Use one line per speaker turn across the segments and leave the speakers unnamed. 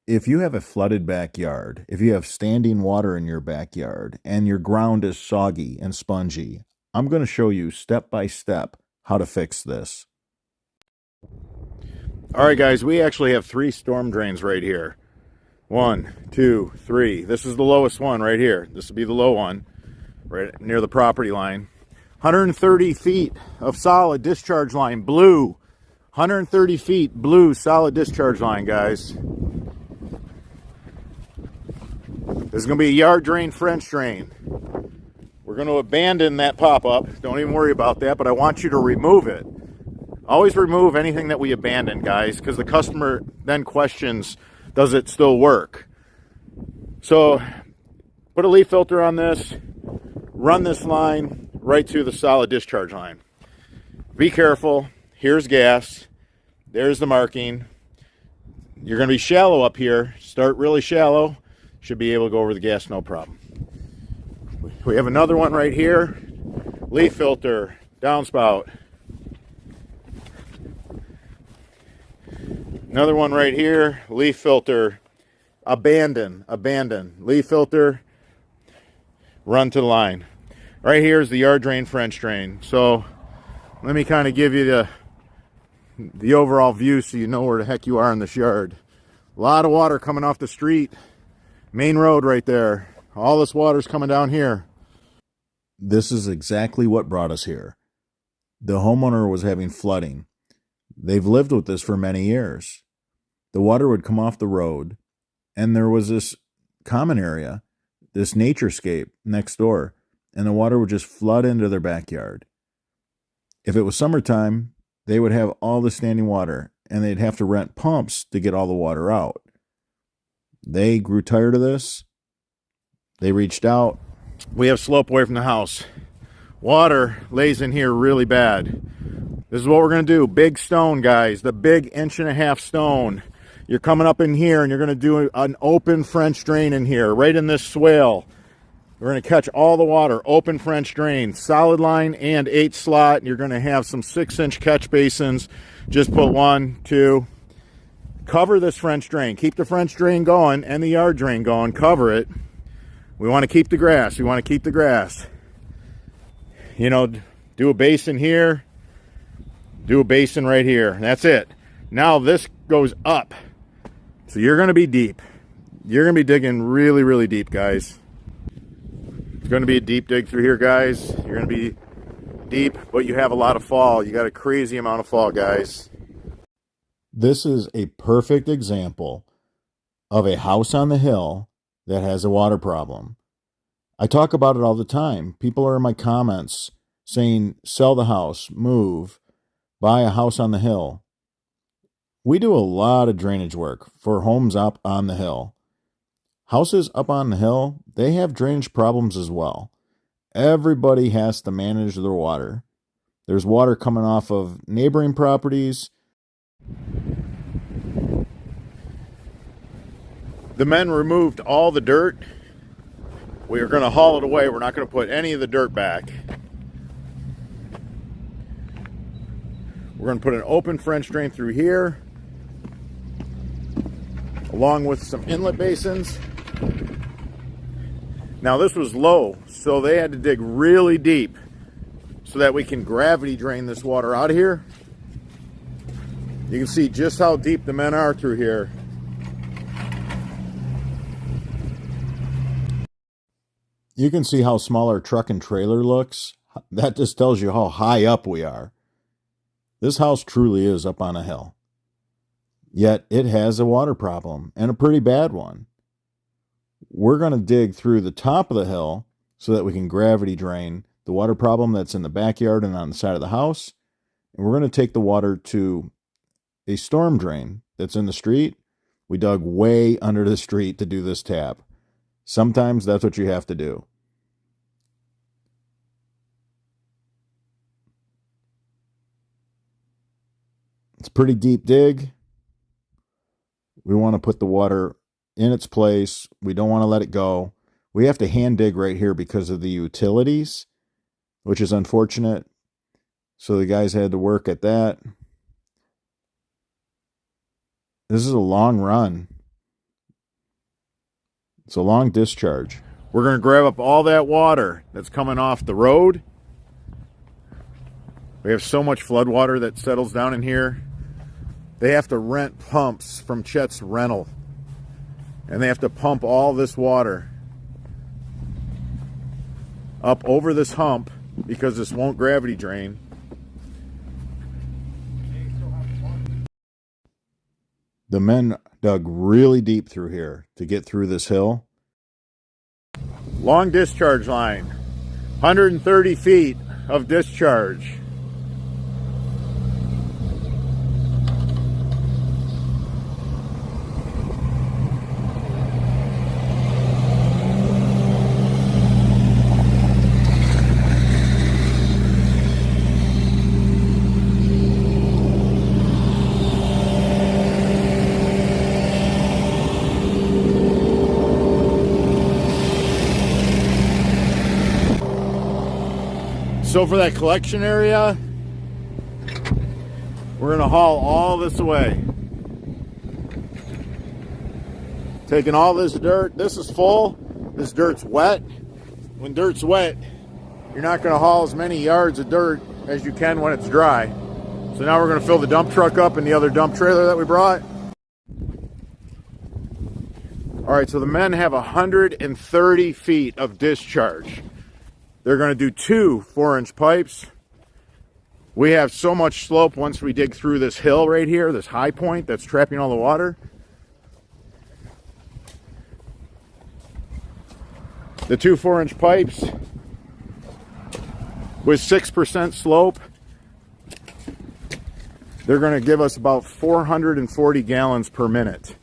If you have a flooded backyard, if you have standing water in your backyard and your ground is soggy and spongy, I'm going to show you step by step how to fix this. All right, guys, we actually have 3 storm drains right here. 1, 2, 3. This is the lowest one right here. This will be the low one right near the property line. 130 feet of solid discharge line, blue. 130 feet, blue, solid discharge line, guys. This is going to be a yard drain, French drain. We're going to abandon that pop-up. Don't even worry about that, but I want you to remove it. Always remove anything that we abandon, guys, because the customer then questions, does it still work? So, put a leaf filter on this, run this line right to the solid discharge line. Be careful. Here's gas. There's the marking. You're going to be shallow up here. Start really shallow. Should be able to go over the gas, no problem. We have another one right here. Leaf filter, downspout. Another one right here. Leaf filter, abandon. Leaf filter, run to the line. Right here is the yard drain, French drain. So let me kind of give you the overall view so you know where the heck you are in this yard. A lot of water coming off the street. Main road right there. All this water's coming down here. This is exactly what brought us here. The homeowner was having flooding. They've lived with this for many years. The water would come off the road, and there was this common area, this naturescape next door, and the water would just flood into their backyard. If it was summertime, they would have all the standing water, and they'd have to rent pumps to get all the water out. They grew tired of this. They reached out. We have slope away from the house. Water lays in here really bad. This is what we're going to do. Big stone, guys. The big 1.5 inch stone. You're coming up in here and you're going to do an open French drain in here, right in this swale. We're going to catch all the water. Open French drain. Solid line and 8 slot. You're going to have some 6-inch catch basins. Just put 1, 2. Cover this French drain. Keep the French drain going and the yard drain going. Cover it. We want to keep the grass. We want to keep the grass. You know, do a basin here. Do a basin right here. That's it. Now this goes up. So you're going to be deep. You're going to be digging really, really deep, guys. It's going to be a deep dig through here, guys. You're going to be deep, but you have a lot of fall. You got a crazy amount of fall, guys. This is a perfect example of a house on the hill that has a water problem. I talk about it all the time. People are in my comments saying, sell the house, move, buy a house on the hill. We do a lot of drainage work for homes up on the hill. Houses up on the hill, they have drainage problems as well. Everybody has to manage their water. There's water coming off of neighboring properties. The men removed all the dirt. We are going to haul it away. We're not going to put any of the dirt back. We're going to put an open French drain through here, along with some inlet basins. Now this was low, so they had to dig really deep so that we can gravity drain this water out of here. You can see just how deep the men are through here. You can see how small our truck and trailer looks. That just tells you how high up we are. This house truly is up on a hill. Yet it has a water problem, and a pretty bad one. We're going to dig through the top of the hill so that we can gravity drain the water problem that's in the backyard and on the side of the house. And we're going to take the water to a storm drain that's in the street. We dug way under the street to do this tap. Sometimes that's what you have to do. It's a pretty deep dig. We want to put the water in its place. We don't want to let it go. We have to hand dig right here because of the utilities, which is unfortunate. So the guys had to work at that. This is a long run. It's a long discharge. We're going to grab up all that water that's coming off the road. We have so much flood water that settles down in here. They have to rent pumps from Chet's rental. And they have to pump all this water up over this hump because this won't gravity drain. The men dug really deep through here to get through this hill. Long discharge line, 130 feet of discharge. So for that collection area, we're going to haul all this away. Taking all this dirt. This is full. This dirt's wet. When dirt's wet, you're not going to haul as many yards of dirt as you can when it's dry. So now we're going to fill the dump truck up in the other dump trailer that we brought. All right, so the men have 130 feet of discharge. They're going to do 2 4-inch pipes. We have so much slope once we dig through this hill right here, this high point that's trapping all the water. The 2 4-inch pipes with 6% slope, they're going to give us about 440 gallons per minute.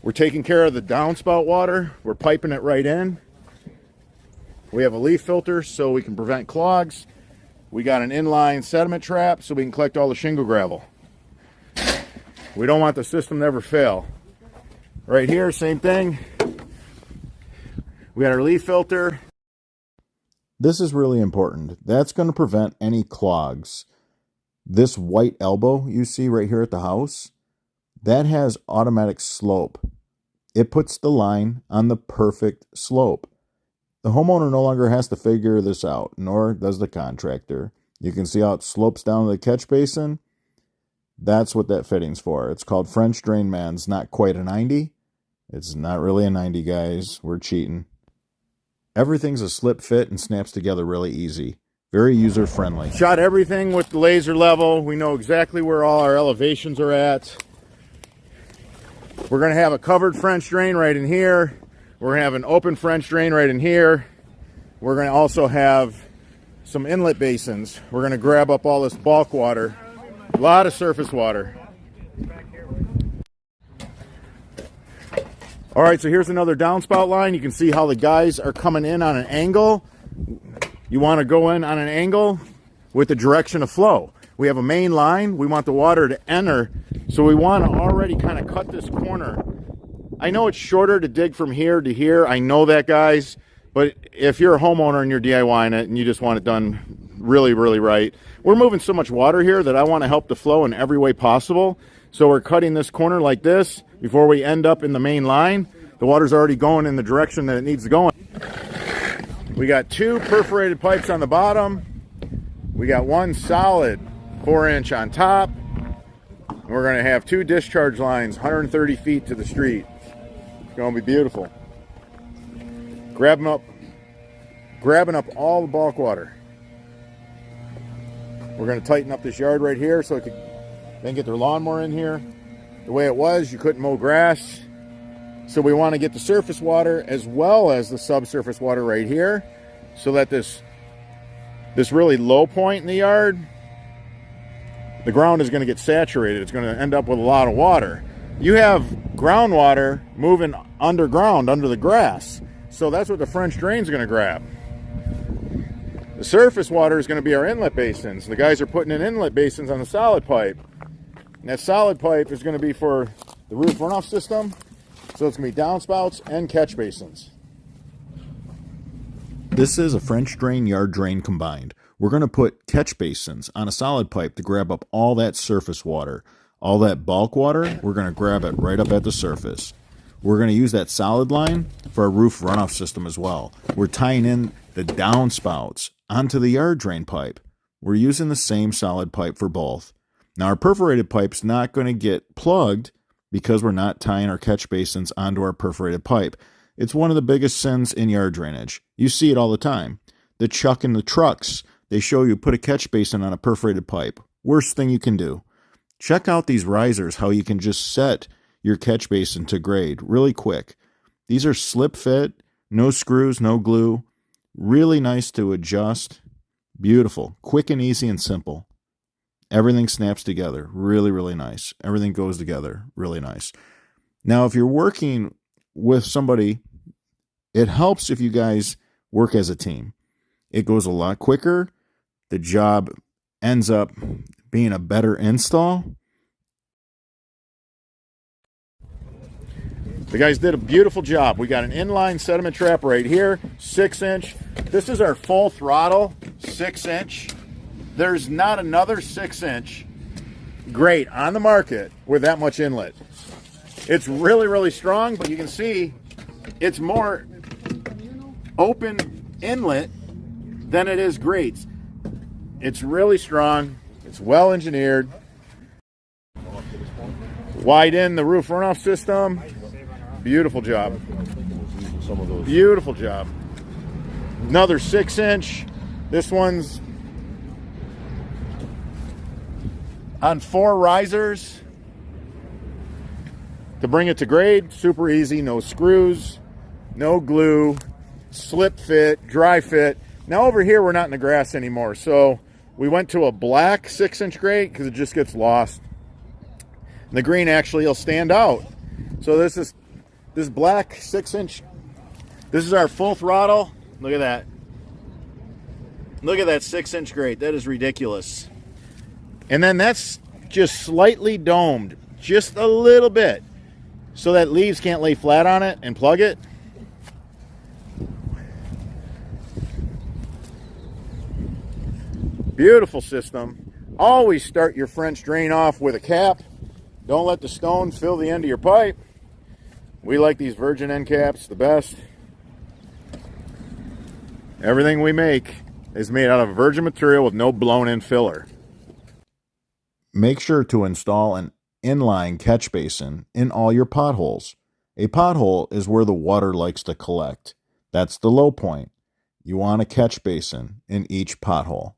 We're taking care of the downspout water. We're piping it right in. We have a leaf filter so we can prevent clogs. We got an inline sediment trap so we can collect all the shingle gravel. We don't want the system to ever fail. Right here, same thing. We got our leaf filter. This is really important. That's going to prevent any clogs. This white elbow you see right here at the house, that has automatic slope. It puts the line on the perfect slope. The homeowner no longer has to figure this out, nor does the contractor. You can see how it slopes down to the catch basin. That's what that fitting's for. It's called French drain, man. It's not quite a 90. It's not really a 90, guys. We're cheating. Everything's a slip fit and snaps together really easy. Very user-friendly. Shot everything with the laser level. We know exactly where all our elevations are at. We're going to have a covered French drain right in here. We're going to have an open French drain right in here. We're going to also have some inlet basins. We're going to grab up all this bulk water. A lot of surface water. All right, so here's another downspout line. You can see how the guys are coming in on an angle. You want to go in on an angle with the direction of flow. We have a main line. We want the water to enter. So we want to already kind of cut this corner. I know it's shorter to dig from here to here. I know that, guys. But if you're a homeowner and you're DIYing it and you just want it done really, really right, we're moving so much water here that I want to help the flow in every way possible. So we're cutting this corner like this before we end up in the main line. The water's already going in the direction that it needs to go in. We got 2 perforated pipes on the bottom. We got 1 solid 4-inch on top. We're going to have 2 discharge lines, 130 feet to the street. It's going to be beautiful. Grabbing up all the bulk water. We're going to tighten up this yard right here so it could then get their lawnmower in here. The way it was, you couldn't mow grass. So we want to get the surface water as well as the subsurface water right here so that this really low point in the yard, the ground is going to get saturated. It's going to end up with a lot of water. You have groundwater moving underground under the grass. So that's what the French drain is going to grab. The surface water is going to be our inlet basins. The guys are putting in inlet basins on the solid pipe. And that solid pipe is going to be for the roof runoff system. So it's going to be downspouts and catch basins. This is a French drain, yard drain combined. We're going to put catch basins on a solid pipe to grab up all that surface water. All that bulk water, we're going to grab it right up at the surface. We're going to use that solid line for our roof runoff system as well. We're tying in the downspouts onto the yard drain pipe. We're using the same solid pipe for both. Now our perforated pipe's not going to get plugged because we're not tying our catch basins onto our perforated pipe. It's one of the biggest sins in yard drainage. You see it all the time. The chuck in the trucks, they show you put a catch basin on a perforated pipe. Worst thing you can do. Check out these risers, how you can just set your catch basin to grade really quick. These are slip fit, no screws, no glue. Really nice to adjust. Beautiful, quick and easy and simple. Everything snaps together. Really, really nice. Everything goes together. Really nice. Now, if you're working with somebody, it helps if you guys work as a team. It goes a lot quicker. The job ends up being a better install. The guys did a beautiful job. We got an inline sediment trap right here, 6-inch. This is our full throttle, 6-inch. There's not another 6-inch grate on the market with that much inlet. It's really, really strong, but you can see it's more open inlet than it is grates. It's really strong. It's well engineered. Widen the roof runoff system. Beautiful job. Beautiful job. Another 6-inch. This one's on 4 risers to bring it to grade. Super easy. No screws, no glue, slip fit, dry fit. Now over here we're not in the grass anymore, so we went to a black 6-inch grate because it just gets lost. And the green actually will stand out. So this black 6-inch, this is our full throttle. Look at that. Look at that 6-inch grate. That is ridiculous. And then that's just slightly domed, just a little bit, so that leaves can't lay flat on it and plug it. Beautiful system. Always start your French drain off with a cap. Don't let the stone fill the end of your pipe. We like these virgin end caps the best. Everything we make is made out of virgin material with no blown in filler. Make sure to install an inline catch basin in all your potholes. A pothole is where the water likes to collect. That's the low point. You want a catch basin in each pothole.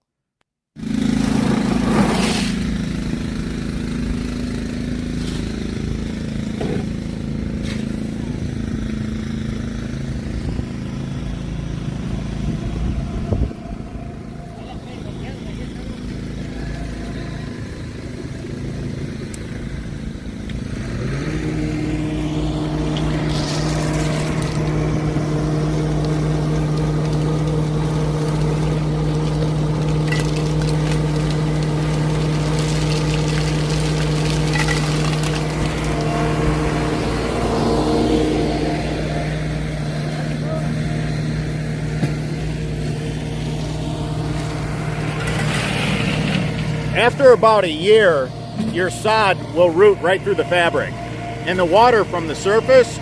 After about a year, your sod will root right through the fabric, and the water from the surface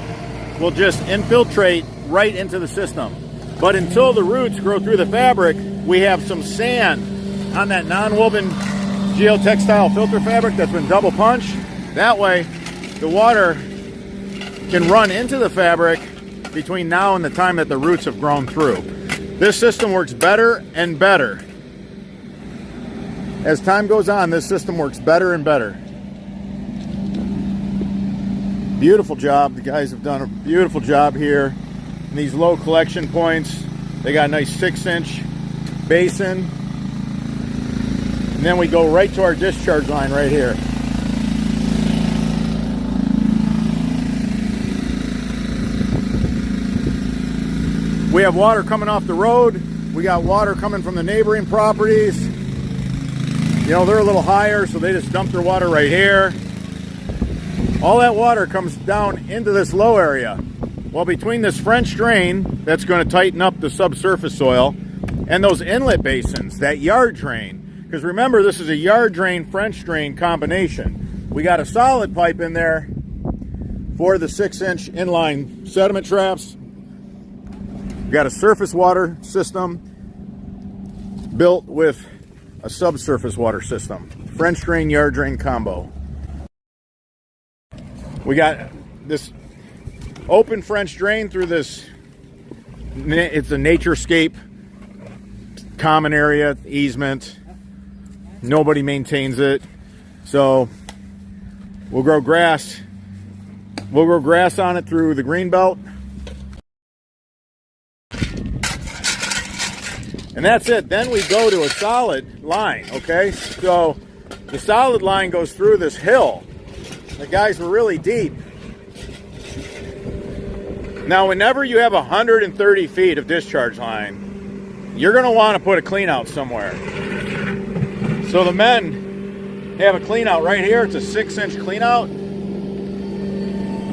will just infiltrate right into the system. But until the roots grow through the fabric, we have some sand on that non-woven geotextile filter fabric that's been double punched. That way, the water can run into the fabric between now and the time that the roots have grown through. This system works better and better. As time goes on, this system works better and better. Beautiful job. The guys have done a beautiful job here. In these low collection points, they got a nice 6-inch basin. And then we go right to our discharge line right here. We have water coming off the road. We got water coming from the neighboring properties. You know, they're a little higher, so they just dump their water right here. All that water comes down into this low area. Well, between this French drain that's going to tighten up the subsurface soil and those inlet basins, that yard drain, because remember, this is a yard drain, French drain combination. We got a solid pipe in there for the 6-inch inline sediment traps. We got a surface water system built with a subsurface water system. French drain, yard drain combo. We got this open French drain through this, it's a naturescape common area, easement. Nobody maintains it. So we'll grow grass. We'll grow grass on it through the green belt. And that's it. Then we go to a solid line, okay? So the solid line goes through this hill. The guys were really deep. Now, whenever you have 130 feet of discharge line, you're going to want to put a clean out somewhere. So the men have a clean out right here. It's a 6-inch clean out.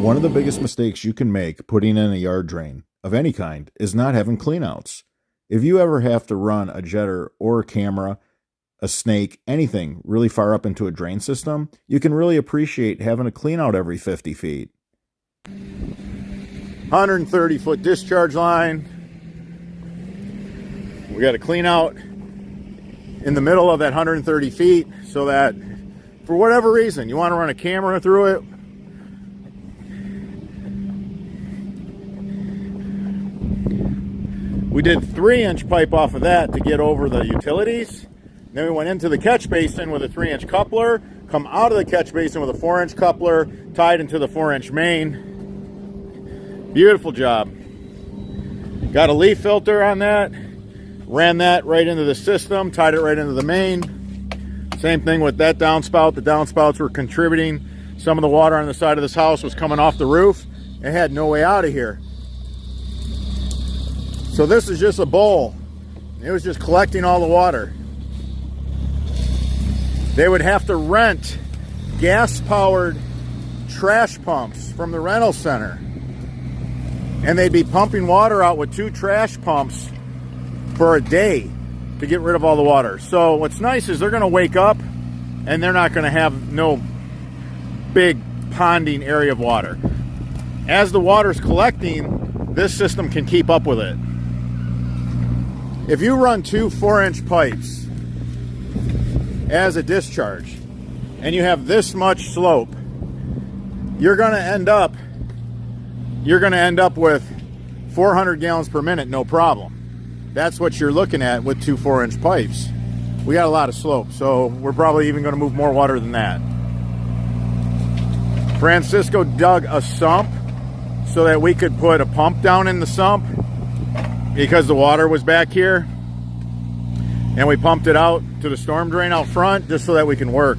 One of the biggest mistakes you can make putting in a yard drain of any kind is not having cleanouts. If you ever have to run a jetter or a camera, a snake, anything really far up into a drain system, you can really appreciate having a cleanout every 50 feet.
130-foot discharge line. We got a clean out in the middle of that 130 feet so that for whatever reason you want to run a camera through it. We did 3-inch pipe off of that to get over the utilities. Then we went into the catch basin with a 3-inch coupler, come out of the catch basin with a 4-inch coupler, tied into the 4-inch main. Beautiful job. Got a leaf filter on that, ran that right into the system, tied it right into the main. Same thing with that downspout. The downspouts were contributing. Some of the water on the side of this house was coming off the roof. It had no way out of here. So this is just a bowl. It was just collecting all the water. They would have to rent gas-powered trash pumps from the rental center. And they'd be pumping water out with 2 trash pumps for a day to get rid of all the water. So what's nice is they're going to wake up and they're not going to have no big ponding area of water. As the water's collecting, this system can keep up with it. If you run 2 4-inch pipes as a discharge and you have this much slope, you're going to end up with 400 gallons per minute, no problem. That's what you're looking at with 2 4-inch pipes. We got a lot of slope, so we're probably even going to move more water than that. Francisco dug a sump so that we could put a pump down in the sump because the water was back here. And we pumped it out to the storm drain out front just so that we can work.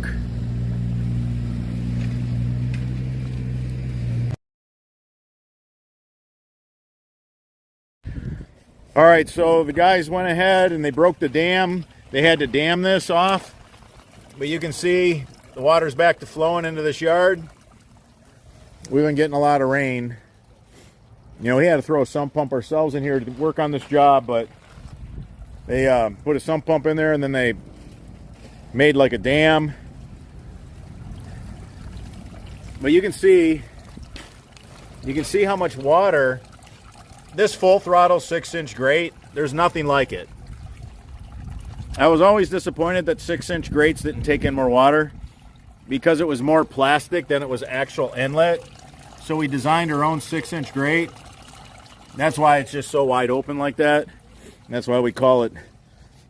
All right, so the guys went ahead and they broke the dam. They had to dam this off. But you can see the water's back to flowing into this yard. We've been getting a lot of rain. You know, we had to throw a sump pump ourselves in here to work on this job, but they put a sump pump in there and then they made like a dam. But you can see how much water. This full throttle 6-inch grate, there's nothing like it. I was always disappointed that 6-inch grates didn't take in more water because it was more plastic than it was actual inlet. So we designed our own 6-inch grate. That's why it's just so wide open like that. That's why we call it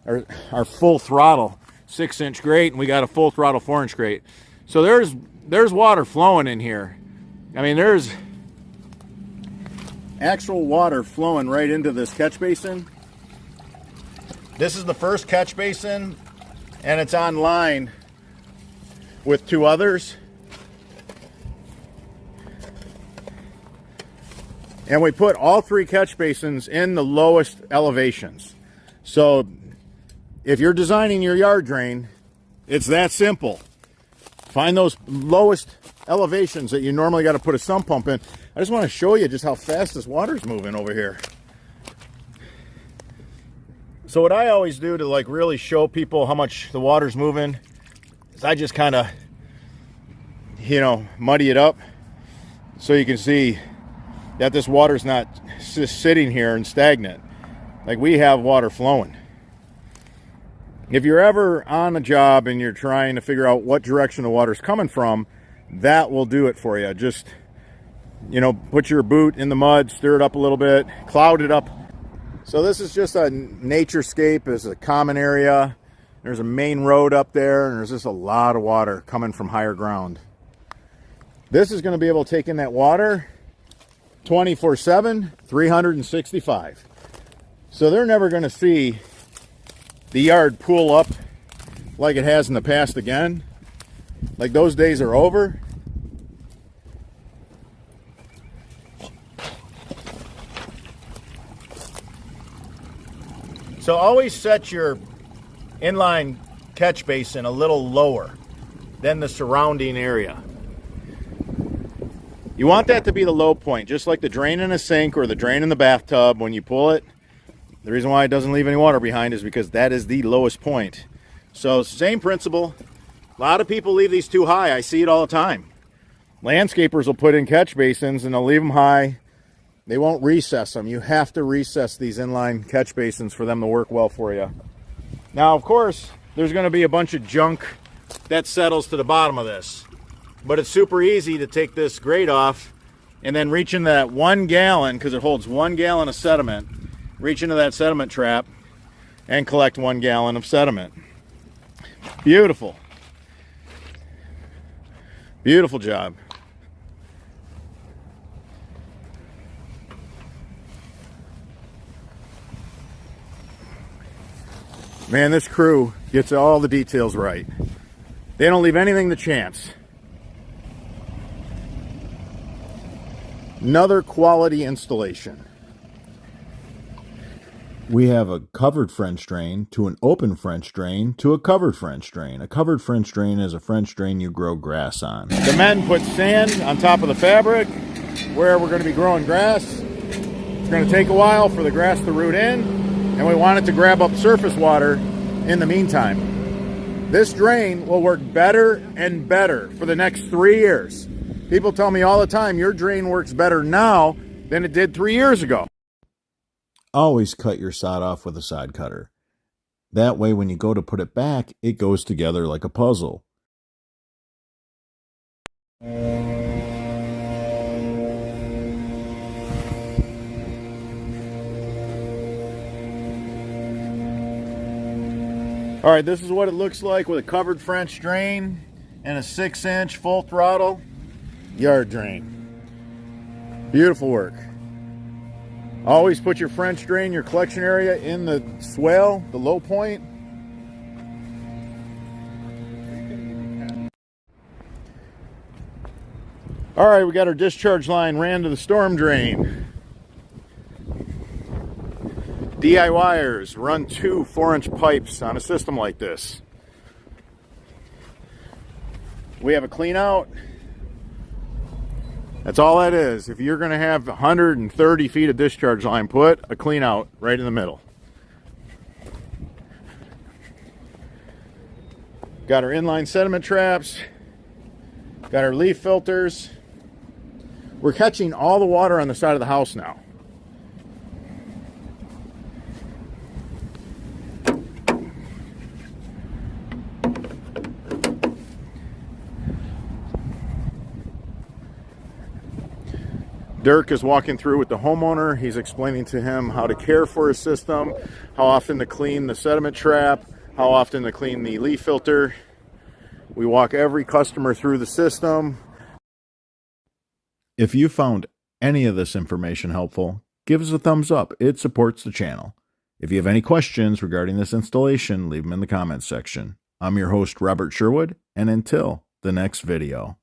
our full throttle 6-inch grate, and we got a full throttle 4-inch grate. So there's water flowing in here. I mean, there's actual water flowing right into this catch basin. This is the first catch basin, and it's on line with 2 others. And we put all 3 catch basins in the lowest elevations. So if you're designing your yard drain, it's that simple. Find those lowest elevations that you normally got to put a sump pump in. I just want to show you just how fast this water's moving over here. So what I always do to like really show people how much the water's moving is I just kind of you know, muddy it up so you can see that this water's not just sitting here and stagnant. Like, we have water flowing. If you're ever on a job and you're trying to figure out what direction the water's coming from, that will do it for you. Just, you know, put your boot in the mud, stir it up a little bit, cloud it up. So this is just a naturescape. It's a common area. There's a main road up there, and there's just a lot of water coming from higher ground. This is going to be able to take in that water 24/7, 365. So they're never going to see the yard pool up like it has in the past again. Like, those days are over. So always set your inline catch basin a little lower than the surrounding area. You want that to be the low point, just like the drain in a sink or the drain in the bathtub. When you pull it, the reason why it doesn't leave any water behind is because that is the lowest point. So same principle. A lot of people leave these too high. I see it all the time. Landscapers will put in catch basins and they'll leave them high. They won't recess them. You have to recess these inline catch basins for them to work well for you. Now, of course, there's going to be a bunch of junk that settles to the bottom of this. But it's super easy to take this grate off and then reach into that 1 gallon, because it holds 1 gallon of sediment. Reach into that sediment trap and collect 1 gallon of sediment. Beautiful. Beautiful job. Man, this crew gets all the details right. They don't leave anything to chance. Another quality installation.
We have a covered French drain to an open French drain to a covered French drain. A covered French drain is a French drain you grow grass on.
The men put sand on top of the fabric where we're going to be growing grass. It's going to take a while for the grass to root in, and we want it to grab up surface water in the meantime. This drain will work better and better for the next 3 years. People tell me all the time, your drain works better now than it did 3 years ago.
Always cut your sod off with a sod cutter. That way, when you go to put it back, it goes together like a puzzle.
All right, this is what it looks like with a covered French drain and a 6-inch full throttle yard drain. Beautiful work. Always put your French drain, your collection area, in the swale, the low point. All right, we got our discharge line ran to the storm drain. DIYers run 2 4-inch pipes on a system like this. We have a clean out. That's all that is. If you're going to have 130 feet of discharge line, put a clean out right in the middle. Got our inline sediment traps. Got our leaf filters. We're catching all the water on the side of the house now. Dirk is walking through with the homeowner. He's explaining to him how to care for his system, how often to clean the sediment trap, how often to clean the leaf filter. We walk every customer through the system.
If you found any of this information helpful, give us a thumbs up. It supports the channel. If you have any questions regarding this installation, leave them in the comments section. I'm your host, Robert Sherwood, and until the next video.